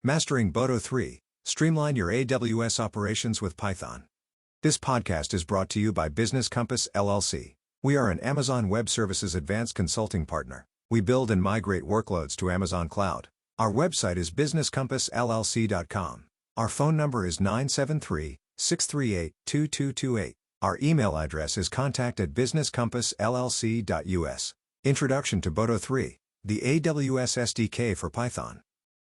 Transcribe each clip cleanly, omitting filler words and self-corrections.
Mastering Boto 3, Streamline Your AWS Operations with Python. This podcast is brought to you by Business Compass LLC. We are an Amazon Web Services advanced consulting partner. We build and migrate workloads to Amazon Cloud. Our website is businesscompassllc.com. Our phone number is 973-638-2228. Our email address is contact@businesscompassllc.us. Introduction to Boto 3, the AWS SDK for Python.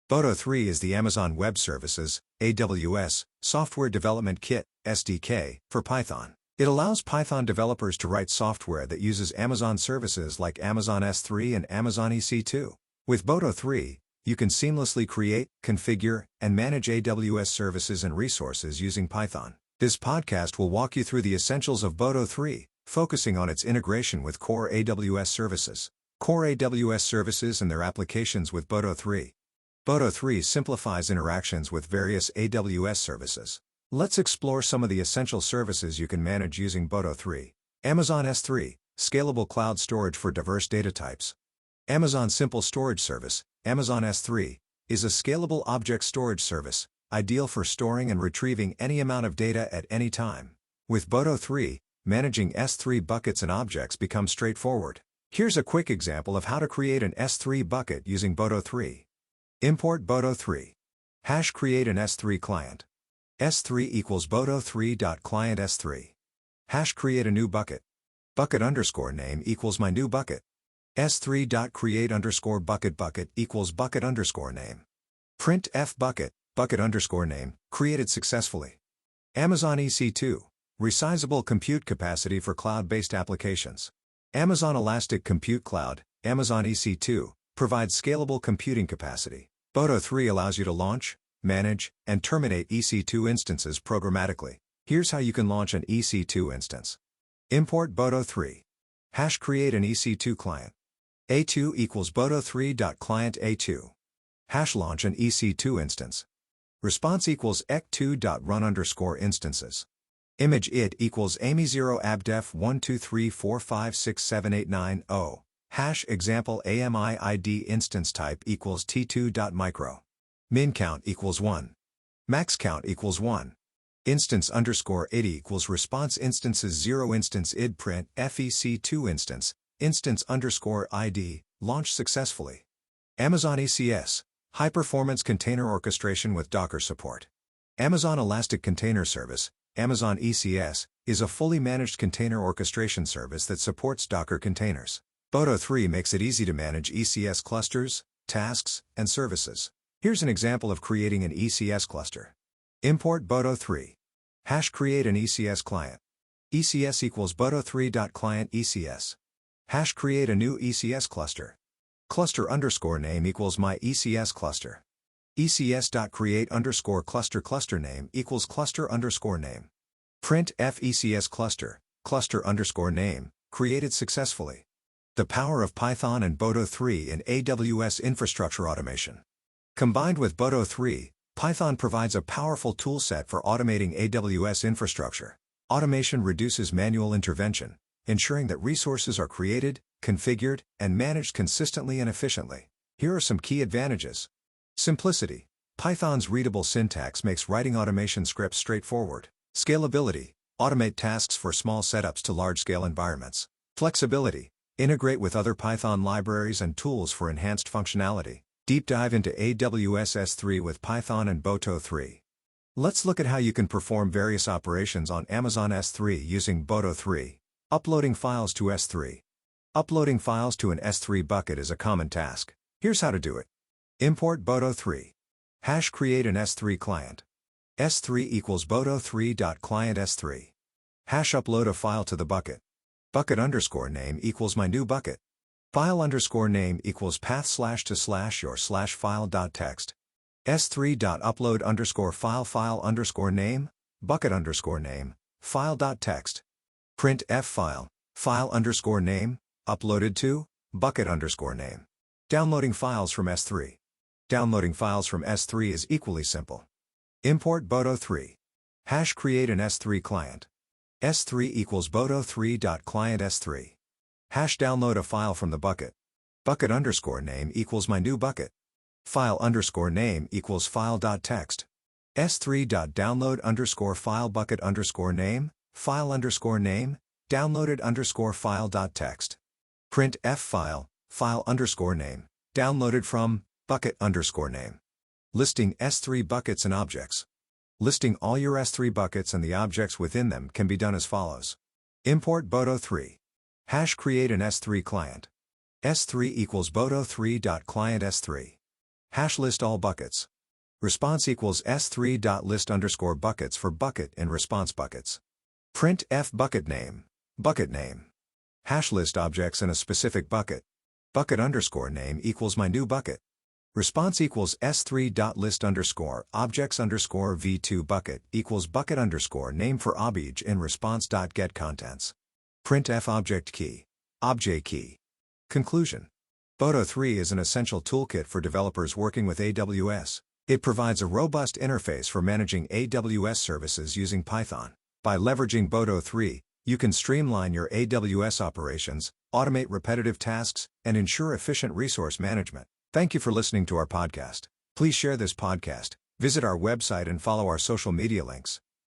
Boto 3 is the Amazon Web Services, AWS, Software Development Kit, SDK, for Python. It allows Python developers to write software that uses Amazon services like Amazon S3 and Amazon EC2. With Boto 3, you can seamlessly create, configure, and manage AWS services and resources using Python. This podcast will walk you through the essentials of Boto 3, focusing on its integration with core AWS services. Core AWS services and their applications with Boto 3. Boto 3 simplifies interactions with various AWS services. Let's explore some of the essential services you can manage using Boto 3. Amazon S3, Scalable Cloud Storage for Diverse Data Types. Amazon Simple Storage Service, Amazon S3, is a scalable object storage service, ideal for storing and retrieving any amount of data at any time. With Boto 3, managing S3 buckets and objects becomes straightforward. Here's a quick example of how to create an S3 bucket using Boto 3. Import Boto 3. Hash create an S3 client. S3 equals Boto3.client S3. Hash create a new bucket. Bucket underscore name equals my new bucket. S3.create underscore bucket equals bucket underscore name. Print F bucket underscore name, created successfully. Amazon EC2, resizable compute capacity for cloud-based applications. Amazon Elastic Compute Cloud, Amazon EC2, provides scalable computing capacity. Boto 3 allows you to launch, manage, and terminate EC2 instances programmatically. Here's how you can launch an EC2 instance. Import Boto 3. Hash create an EC2 client. A2 equals Boto3.client A2. Hash launch an EC2 instance. Response equals ec2.run underscore instances. Image it equals AMI0 abdef 123456789. Hash example AMI ID instance type equals t2.micro. Min count equals 1. Max count equals 1. Instance underscore id equals response instances 0 instance id print FEC2 instance underscore ID, launched successfully. Amazon ECS, high performance container orchestration with Docker support. Amazon Elastic Container Service, Amazon ECS, is a fully managed container orchestration service that supports Docker containers. Boto 3 makes it easy to manage ECS clusters, tasks, and services. Here's an example of creating an ECS cluster. Import Boto 3. Hash create an ECS client. ECS equals Boto3.client ECS. Hash create a new ECS cluster. Cluster underscore name equals my ECS cluster. ECS.create underscore cluster name equals cluster underscore name. Print FECS cluster underscore name, created successfully. The power of Python and Boto 3 in AWS infrastructure automation. Combined with Boto 3, Python provides a powerful toolset for automating AWS infrastructure. Automation reduces manual intervention, ensuring that resources are created, configured, and managed consistently and efficiently. Here are some key advantages. Simplicity. Python's readable syntax makes writing automation scripts straightforward. Scalability. Automate tasks for small setups to large-scale environments. Flexibility. Integrate with other Python libraries and tools for enhanced functionality. Deep dive into AWS S3 with Python and Boto 3. Let's look at how you can perform various operations on Amazon S3 using Boto 3. Uploading files to S3. Uploading files to an S3 bucket is a common task. Here's how to do it. Import Boto 3. Hash create an S3 client. S3 equals Boto3.client S3. Hash upload a file to the bucket. Bucket underscore name equals my new bucket. File underscore name equals path//your/file.txt. S3.upload underscore file underscore name, bucket underscore name, file.txt. Print F file underscore name, uploaded to, bucket underscore name. Downloading files from S3. Downloading files from S3 is equally simple. Import Boto 3. Hash create an S3 client. S3 equals Boto3.client S3. Hash download a file from the bucket. Bucket underscore name equals my new bucket. File underscore name equals file.txt. S3.download underscore file bucket underscore name, file underscore name, downloaded underscore file.txt. Print F file, file underscore name, downloaded from, bucket underscore name. Listing S3 buckets and objects. Listing all your S3 buckets and the objects within them can be done as follows. Import Boto3. Hash create an S3 client. S3 equals Boto3.client S3. Hash list all buckets. Response equals S3.list underscore buckets for bucket and response buckets. Print F bucket name, bucket name. Hash list objects in a specific bucket. Bucket underscore name equals my new bucket. Response equals S3.list underscore objects underscore v2 bucket equals bucket underscore name for obj in response.get contents. Print F object key, object key. Conclusion. Boto3 is an essential toolkit for developers working with AWS. It provides a robust interface for managing AWS services using Python. By leveraging Boto3, you can streamline your AWS operations, automate repetitive tasks, and ensure efficient resource management. Thank you for listening to our podcast. Please share this podcast, visit our website and follow our social media links.